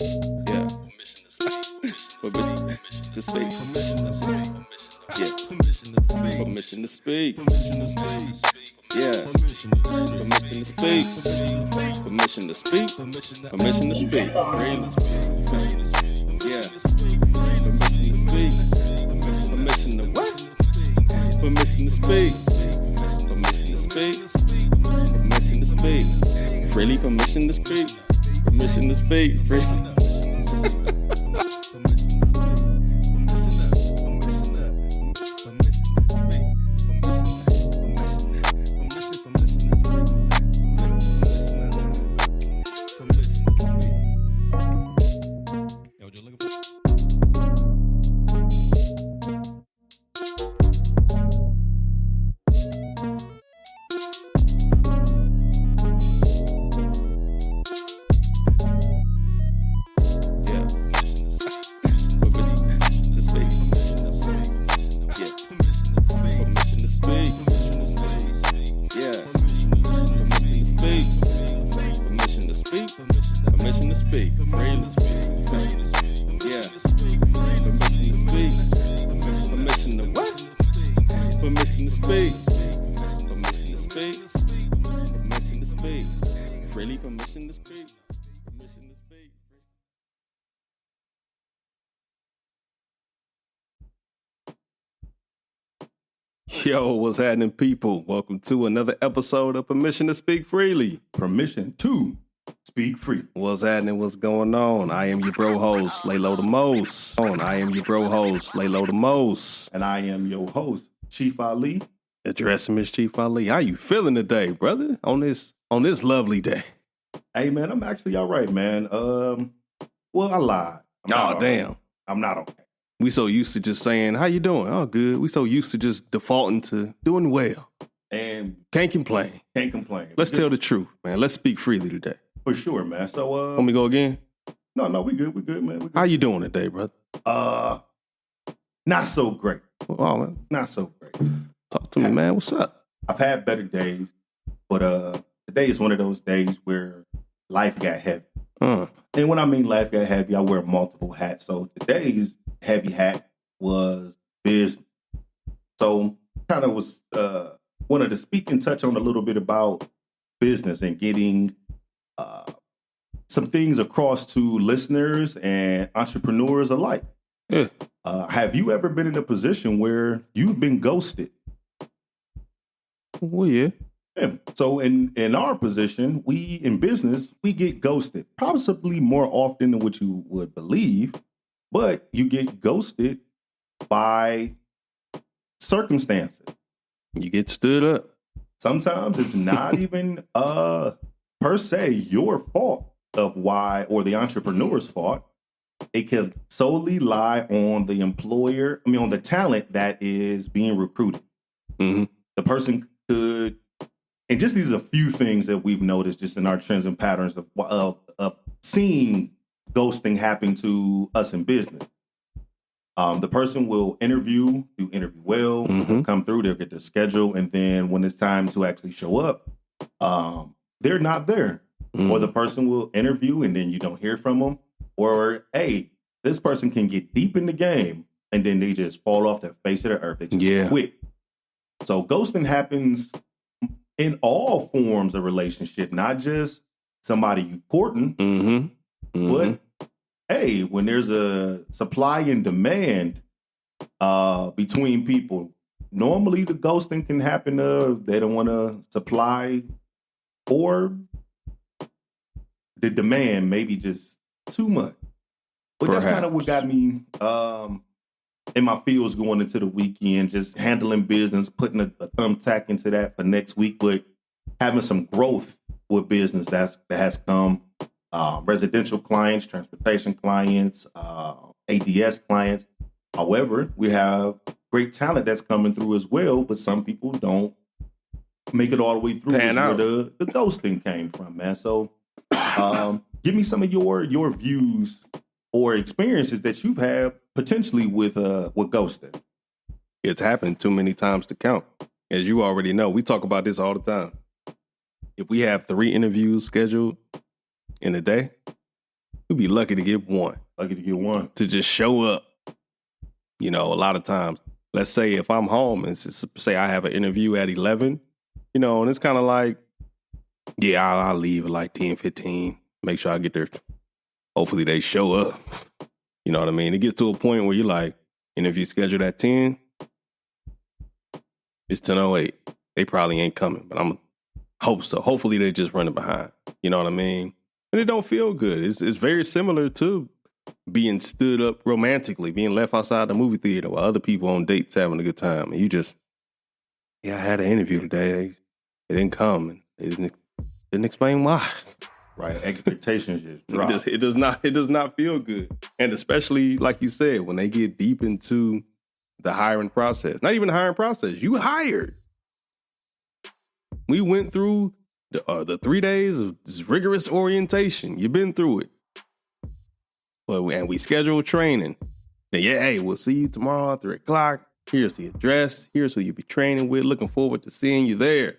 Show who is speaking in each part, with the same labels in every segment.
Speaker 1: Yeah. Permission to speak. Yeah. Permission to speak. Yeah. Permission to speak. Permission to speak. Permission to speak. Really. Yeah. Permission to speak. Permission to what? Permission to speak. Permission to speak. Permission to speak. Freely permission to speak. Permission to speak. Freely. Yo, what's happening, people? Welcome to another episode of Permission to Speak Freely.
Speaker 2: Permission to speak free.
Speaker 1: What's happening? What's going on? I am your bro host, Lay Low the Most. I am your bro host, Lay Low the Most.
Speaker 2: And I am your host, Chief Ali.
Speaker 1: Addressing Miss Chief Ali. How you feeling today, brother? On this lovely day.
Speaker 2: Hey, man, I'm actually all right, man. Well, I lied.
Speaker 1: Oh, damn.
Speaker 2: Right. I'm not okay.
Speaker 1: We so used to just saying, how you doing? Oh, good. We so used to just defaulting to doing well.
Speaker 2: And
Speaker 1: can't complain. Let's tell the truth, man. Let's speak freely today.
Speaker 2: For sure, man. So,
Speaker 1: want me to go again?
Speaker 2: No, we good, man. We good.
Speaker 1: How you doing today, brother?
Speaker 2: Not so great.
Speaker 1: Oh, man.
Speaker 2: Not so great.
Speaker 1: Talk to me, man. What's up?
Speaker 2: I've had better days, but today is one of those days where life got heavy. And when I mean life got heavy, I wear multiple hats. So today's heavy hat was business. So kind of was wanted to speak and touch on a little bit about business and getting some things across to listeners and entrepreneurs alike.
Speaker 1: Yeah.
Speaker 2: Have you ever been in a position where you've been ghosted?
Speaker 1: Well, yeah.
Speaker 2: Yeah. So in our position, we in business, we get ghosted possibly more often than what you would believe, but you get ghosted by circumstances.
Speaker 1: You get stood up.
Speaker 2: Sometimes it's not even per se your fault of why, or the entrepreneur's fault. It could solely lie on the employer, on the talent that is being recruited.
Speaker 1: Mm-hmm.
Speaker 2: The person could. And just these are a few things that we've noticed just in our trends and patterns of seeing ghosting happen to us in business. The person will do interview well, they'll come through, they'll get their schedule, and then when it's time to actually show up, they're not there. Or the person will interview and then you don't hear from them. Or, hey, this person can get deep in the game and then they just fall off the face of the earth. They just quit. So ghosting happens in all forms of relationship, not just somebody you courting, but hey, when there's a supply and demand between people, normally the ghosting can happen of they don't want to supply, or the demand maybe just too much. But
Speaker 1: Perhaps.
Speaker 2: That's kind of what got me in my fields going into the weekend, just handling business, putting a thumbtack into that for next week, but having some growth with business that has come. Residential clients, transportation clients, ADS clients. However, we have great talent that's coming through as well, but some people don't make it all the way through. Is where the ghosting came from, man. So give me some of your views or experiences that you've had potentially with ghosting.
Speaker 1: It's happened too many times to count. As you already know, we talk about this all the time. If we have 3 interviews scheduled in a day, We'd be lucky to get one.
Speaker 2: Lucky to get one.
Speaker 1: To just show up. A lot of times, let's say if I'm home and say I have an interview at 11, and it's kind of like, yeah, I'll leave at like 10, 15, make sure I get there. Hopefully they show up. You know what I mean? It gets to a point where you're like, interview scheduled at 10, it's 10:08. They probably ain't coming, but I'm hope so. Hopefully they just running behind. You know what I mean? And it don't feel good. It's very similar to being stood up romantically, being left outside the movie theater while other people on dates having a good time. And you just, I had an interview today. They didn't come. And they didn't explain why.
Speaker 2: Right. Expectations just drop.
Speaker 1: It does not feel good. And especially, like you said, when they get deep into the hiring process. Not even the hiring process. You hired. We went through the 3 days of this rigorous orientation. You've been through it. And we scheduled training. Then, hey, we'll see you tomorrow at 3 o'clock. Here's the address. Here's who you'll be training with. Looking forward to seeing you there.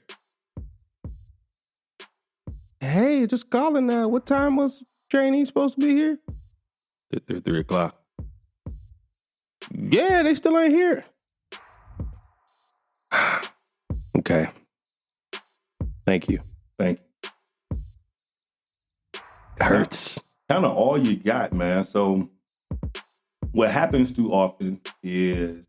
Speaker 1: Hey, just calling. What time was training supposed to be here? 3 o'clock. Yeah, they still ain't here. Okay. Thank you.
Speaker 2: Thank you.
Speaker 1: It hurts.
Speaker 2: Kind of all you got, man. So what happens too often is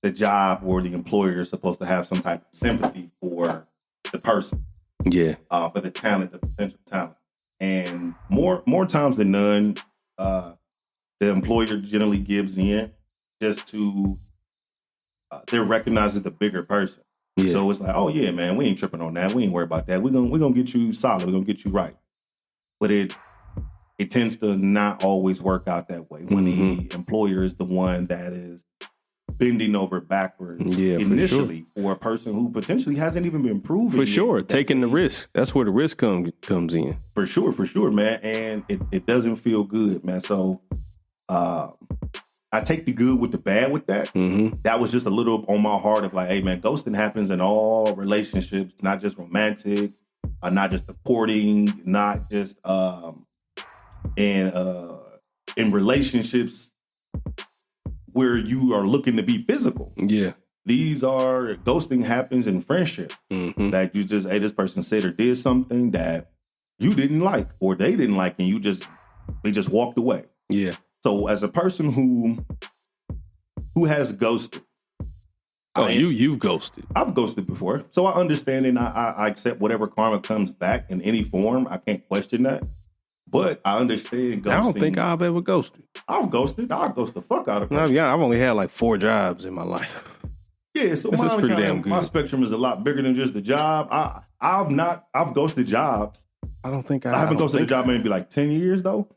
Speaker 2: the job or the employer is supposed to have some type of sympathy for the person.
Speaker 1: Yeah.
Speaker 2: For the talent, the potential talent. And more times than none, the employer generally gives in just to, they're recognized as the bigger person. Yeah. So it's like, oh yeah, man, we ain't tripping on that. We ain't worried about that. We're gonna get you solid. We're gonna get you right. But it tends to not always work out that way when the employer is the one that is bending over backwards initially for a person who potentially hasn't even been proven.
Speaker 1: For sure, taking the risk. That's where the risk comes in. For
Speaker 2: sure, man. And it doesn't feel good, man. So I take the good with the bad with that. Mm-hmm. That was just a little on my heart of like, hey, man, ghosting happens in all relationships, not just romantic, not just supporting, not just in relationships where you are looking to be physical.
Speaker 1: Yeah.
Speaker 2: These are, ghosting happens in friendship. Mm-hmm. That you just, hey, this person said or did something that you didn't like or they didn't like, and they just walked away.
Speaker 1: Yeah.
Speaker 2: So as a person who has ghosted.
Speaker 1: You've ghosted.
Speaker 2: I've ghosted before. So I understand and I accept whatever karma comes back in any form. I can't question that. But I understand ghosting.
Speaker 1: I don't think I've ever ghosted.
Speaker 2: I've ghosted. I'll ghost the fuck out of person.
Speaker 1: Yeah, I've only had like 4 jobs in my life.
Speaker 2: Yeah, so
Speaker 1: this is pretty damn good.
Speaker 2: My spectrum is a lot bigger than just the job. I've ghosted jobs.
Speaker 1: I haven't
Speaker 2: ghosted a job maybe like 10 years though.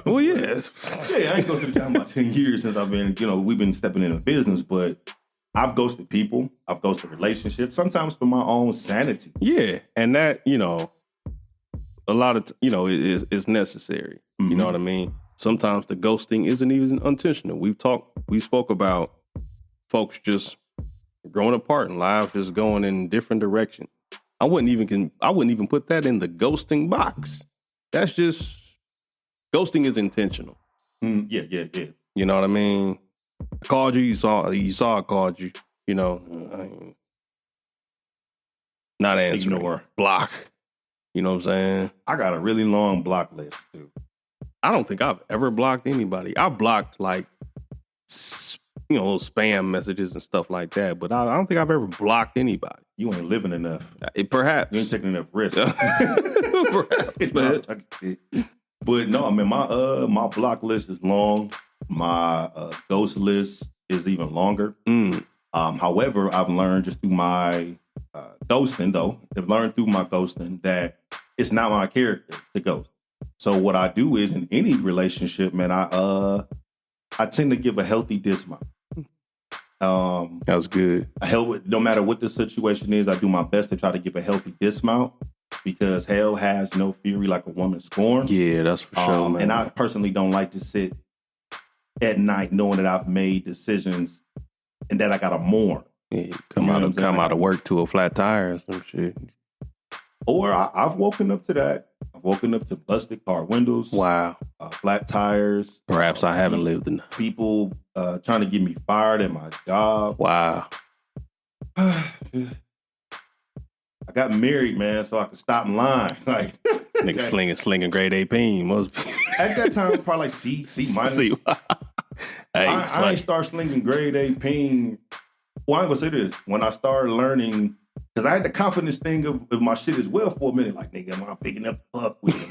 Speaker 1: Well, yes.
Speaker 2: Yeah, I ain't ghosted a job about 10 years since I've been, we've been stepping into business, but I've ghosted people. I've ghosted relationships, sometimes for my own sanity.
Speaker 1: Yeah, and that, a lot of, is necessary. Mm-hmm. You know what I mean? Sometimes the ghosting isn't even intentional. We spoke about folks just growing apart and lives just going in different directions. I wouldn't even put that in the ghosting box. That's just, ghosting is intentional.
Speaker 2: Yeah.
Speaker 1: You know what I mean? I called you, you saw I called you, not answering.
Speaker 2: Ignore.
Speaker 1: Block. You know what I'm saying?
Speaker 2: I got a really long block list, too.
Speaker 1: I don't think I've ever blocked anybody. I blocked little spam messages and stuff like that, but I don't think I've ever blocked anybody.
Speaker 2: You ain't living enough.
Speaker 1: Perhaps.
Speaker 2: You ain't taking enough risks.
Speaker 1: Perhaps, man.
Speaker 2: But no, I mean, my block list is long. My ghost list is even longer. However, I've learned just through my ghosting, that it's not my character to ghost. So what I do is in any relationship, man, I tend to give a healthy dismount.
Speaker 1: That was good.
Speaker 2: No matter what the situation is, I do my best to try to give a healthy dismount because hell has no fury like a woman scorned.
Speaker 1: Yeah, that's for sure, man.
Speaker 2: And I personally don't like to sit at night knowing that I've made decisions and that I got to mourn.
Speaker 1: Yeah, come out of work to a flat tire or some shit.
Speaker 2: Or I've woken up to that. I've woken up to busted car windows.
Speaker 1: Wow.
Speaker 2: Flat tires.
Speaker 1: Perhaps I haven't lived in.
Speaker 2: People trying to get me fired at my job.
Speaker 1: Wow.
Speaker 2: I got married, man, so I could stop lying. Like
Speaker 1: nigga slinging grade A pain. Most
Speaker 2: at that time, probably like C minus.
Speaker 1: hey,
Speaker 2: I ain't start slinging grade A pain. Well, I ain't gonna say this. When I started learning, because I had the confidence thing of my shit as well for a minute. Like, nigga, am I big enough to fuck with it?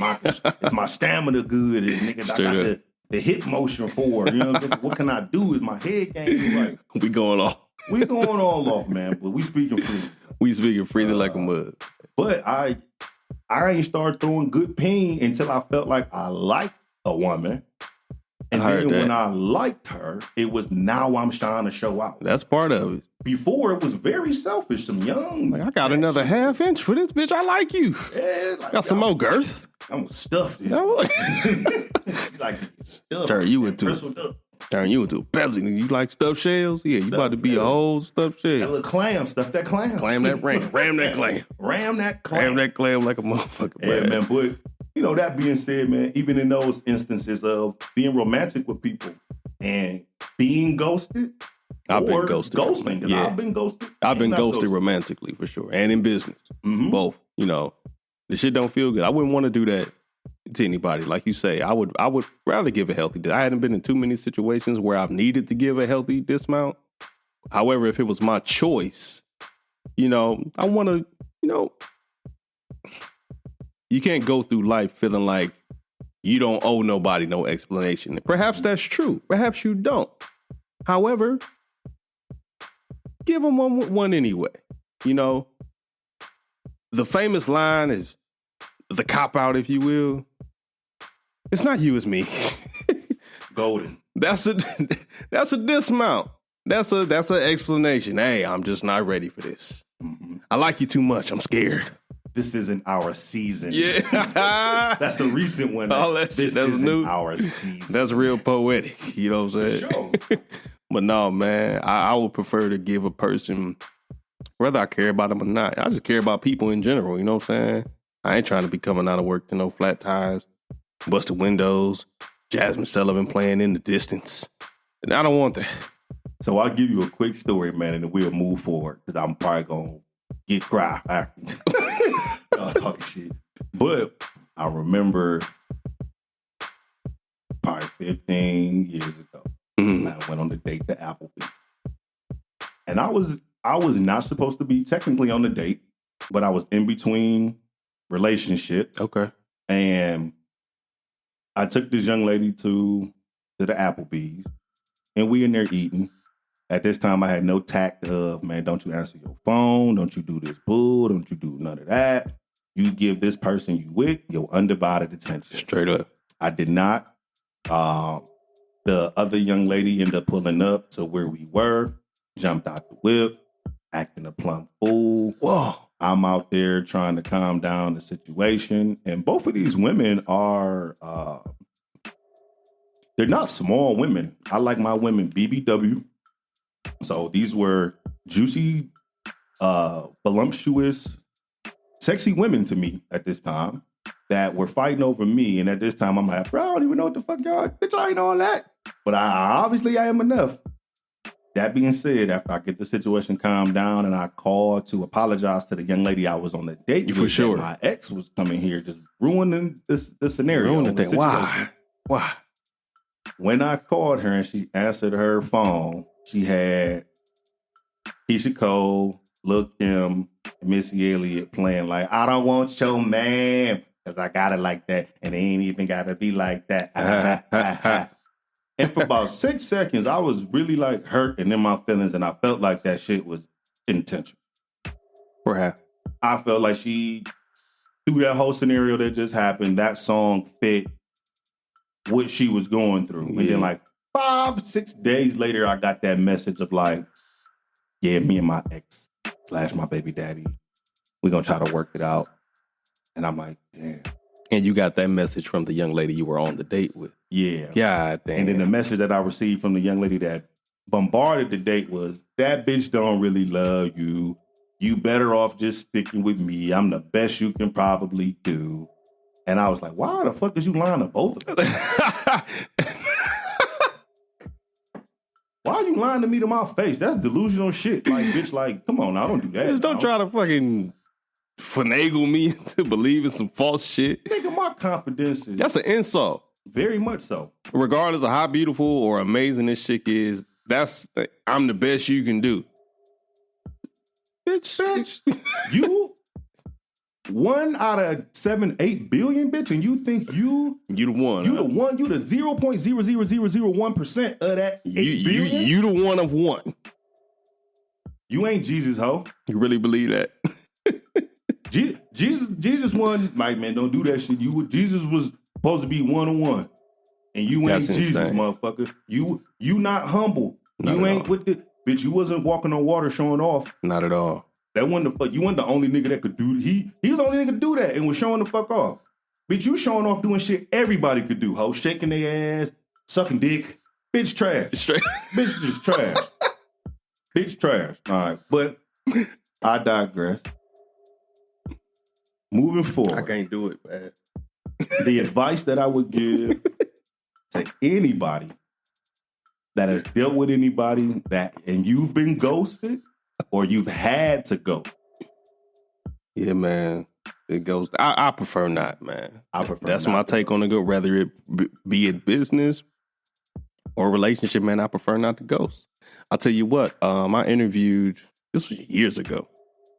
Speaker 2: Is my stamina good? And nigga, I got the hip motion for it. You know what I'm saying? What can I do? Is my head game right?
Speaker 1: We going off.
Speaker 2: We going all off, man. But we speaking freely.
Speaker 1: We speaking freely like a mud.
Speaker 2: But I ain't started throwing good pain until I felt like I liked a woman. And then when I liked her, it was now I'm trying to show out.
Speaker 1: That's part of it.
Speaker 2: Before, it was very selfish. Some young.
Speaker 1: Like, I got another half inch for this bitch. I like you.
Speaker 2: Yeah, like,
Speaker 1: got some more girth.
Speaker 2: I'm stuffed. Like stuffed.
Speaker 1: Turn you into a Pepsi. You like stuffed shells? Yeah, you about to be a whole stuffed shell.
Speaker 2: That little clam, stuff that clam.
Speaker 1: Clam that ram. Ram that clam.
Speaker 2: Ram that clam.
Speaker 1: Ram that clam like a motherfucker.
Speaker 2: Yeah, man. But, you know, that being said, man, even in those instances of being romantic with people and being ghosted,
Speaker 1: I've been ghosted.
Speaker 2: Ghosting. Yeah. I've been ghosted.
Speaker 1: I've been ghosted romantically for sure. And in business. Mm-hmm. Both. You know, the shit don't feel good. I wouldn't want to do that to anybody. Like you say, I would rather give a healthy dismount. I hadn't been in too many situations where I've needed to give a healthy dismount. However, if it was my choice, you know, I want to, you know, you can't go through life feeling like you don't owe nobody no explanation. Perhaps that's true. Perhaps you don't. However, give them one anyway. You know, the famous line is the cop-out, if you will. It's not you, it's me.
Speaker 2: Golden.
Speaker 1: That's a dismount. That's an explanation. Hey, I'm just not ready for this. Mm-hmm. I like you too much. I'm scared.
Speaker 2: This isn't our season.
Speaker 1: Yeah.
Speaker 2: That's a recent one.
Speaker 1: This isn't
Speaker 2: new. Our season.
Speaker 1: That's real poetic. You know what I'm saying?
Speaker 2: Sure.
Speaker 1: But no, man, I would prefer to give a person, whether I care about them or not, I just care about people in general. You know what I'm saying? I ain't trying to be coming out of work to no flat tires, busted windows, Jasmine Sullivan playing in the distance. And I don't want that.
Speaker 2: So I'll give you a quick story, man, and then we'll move forward because I'm probably going to get cry after talking shit. But I remember probably 15 years ago, I went on a date to Applebee's. And I was not supposed to be technically on the date, but I was in between relationships.
Speaker 1: Okay.
Speaker 2: And I took this young lady to the Applebee's, and we in there eating. At this time, I had no tact of, man, don't you answer your phone. Don't you do this bull. Don't you do none of that. You give this person you with your undivided attention.
Speaker 1: Straight up.
Speaker 2: I did not. The other young lady ended up pulling up to where we were, jumped out the whip, acting a plumb fool.
Speaker 1: Whoa.
Speaker 2: I'm out there trying to calm down the situation. And both of these women are, they're not small women. I like my women BBW. So these were juicy, voluptuous, sexy women to me at this time that were fighting over me. And at this time, I'm like, bro, I don't even know what the fuck y'all, bitch, I ain't all that. But I am enough. That being said, after I get the situation calmed down and I called to apologize to the young lady I was on the date with,
Speaker 1: for sure,
Speaker 2: my ex was coming here just ruining this scenario.
Speaker 1: Ruining the thing. Why?
Speaker 2: When I called her and she answered her phone, she had Keisha Cole, Lil' Kim, and Missy Elliott playing like, I don't want your man, because I got it like that, and it ain't even got to be like that. And for about 6 seconds, I was really like hurt and in my feelings, and I felt like that shit was intentional.
Speaker 1: Perhaps.
Speaker 2: I felt like she, through that whole scenario that just happened, that song fit what she was going through. Yeah. And then like 5-6 days later, I got that message of like, yeah, me and my ex / my baby daddy, we're going to try to work it out. And I'm like, damn.
Speaker 1: And you got that message from the young lady you were on the date with.
Speaker 2: Yeah.
Speaker 1: God damn.
Speaker 2: And then the message that I received from the young lady that bombarded the date was, that bitch don't really love you. You better off just sticking with me. I'm the best you can probably do. And I was like, why the fuck is you lying to both of them? Why are you lying to me to my face? That's delusional shit. Like, bitch, like, come on now, don't do that.
Speaker 1: Just don't try to fucking finagle me to believe in some false shit.
Speaker 2: Nigga, my confidence is...
Speaker 1: That's an insult.
Speaker 2: Very much so.
Speaker 1: Regardless of how beautiful or amazing this chick is, I'm the best you can do. Bitch.
Speaker 2: You 1 out of 7-8 billion, bitch, and you think you
Speaker 1: the one.
Speaker 2: You the one. You the 0.00001% of that 8 billion.
Speaker 1: You the one of one.
Speaker 2: You ain't Jesus, ho.
Speaker 1: You really believe that?
Speaker 2: Jesus won. Like, man, don't do that shit. Jesus was supposed to be 1-on-1, and you ain't
Speaker 1: That's
Speaker 2: Jesus,
Speaker 1: insane.
Speaker 2: motherfucker. You not humble.
Speaker 1: Not
Speaker 2: you
Speaker 1: at
Speaker 2: ain't
Speaker 1: all.
Speaker 2: with the bitch. You wasn't walking on water, showing off.
Speaker 1: Not at all.
Speaker 2: That wasn't the fuck. You wasn't the only nigga that could do. He was the only nigga to do that and was showing the fuck off. Bitch, you showing off doing shit everybody could do. Ho, shaking their ass, sucking dick. Bitch, trash.
Speaker 1: Straight.
Speaker 2: Bitch, just trash. Bitch, trash. All right, but I digress. Moving forward,
Speaker 1: I can't do it, man.
Speaker 2: the advice that I would give to anybody that has dealt with anybody and you've been ghosted or you've had to go.
Speaker 1: Yeah, man. It goes. I prefer not, man. That's
Speaker 2: not
Speaker 1: my
Speaker 2: to
Speaker 1: take on it. Go whether it be it business or relationship, man. I prefer not to ghost. I'll tell you what. I interviewed. This was years ago.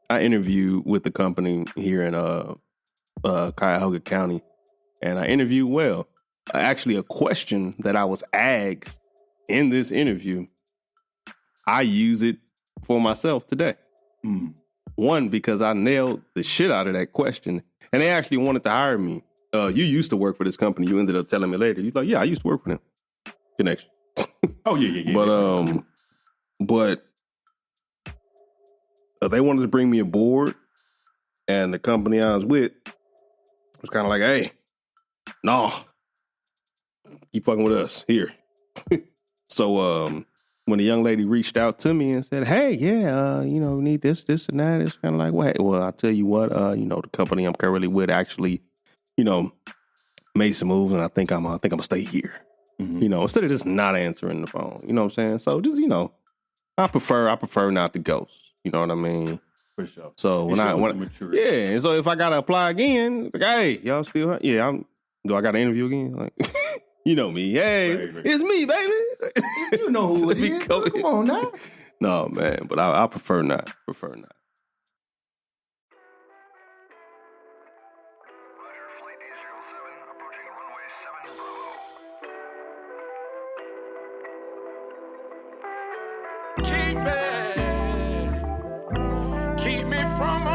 Speaker 1: I interviewed with the company here in Cuyahoga County, and I interviewed well. Actually, a question that I was asked in this interview, I use it for myself today. One, because I nailed the shit out of that question, and they actually wanted to hire me. You used to work for this company. You ended up telling me later. You're like, yeah, I used to work for them. Connection.
Speaker 2: Oh yeah.
Speaker 1: But they wanted to bring me aboard, and the company I was with was kind of like, hey, no, keep fucking with us here. So when the young lady reached out to me and said, hey, yeah, we need this, and that, it's kind of like, well, I'll tell you what, the company I'm currently with actually, made some moves, and I think I'm gonna stay here. Mm-hmm. Instead of just not answering the phone. You know what I'm saying? So just, I prefer not to ghost. You know what I mean?
Speaker 2: For sure.
Speaker 1: So and so if I gotta apply again, like, hey, y'all still, do I gotta interview again? Like, you know me. Hey, right. It's me, baby.
Speaker 2: You know who it is. Come on now.
Speaker 1: No, man, but I prefer not.
Speaker 3: Keep me from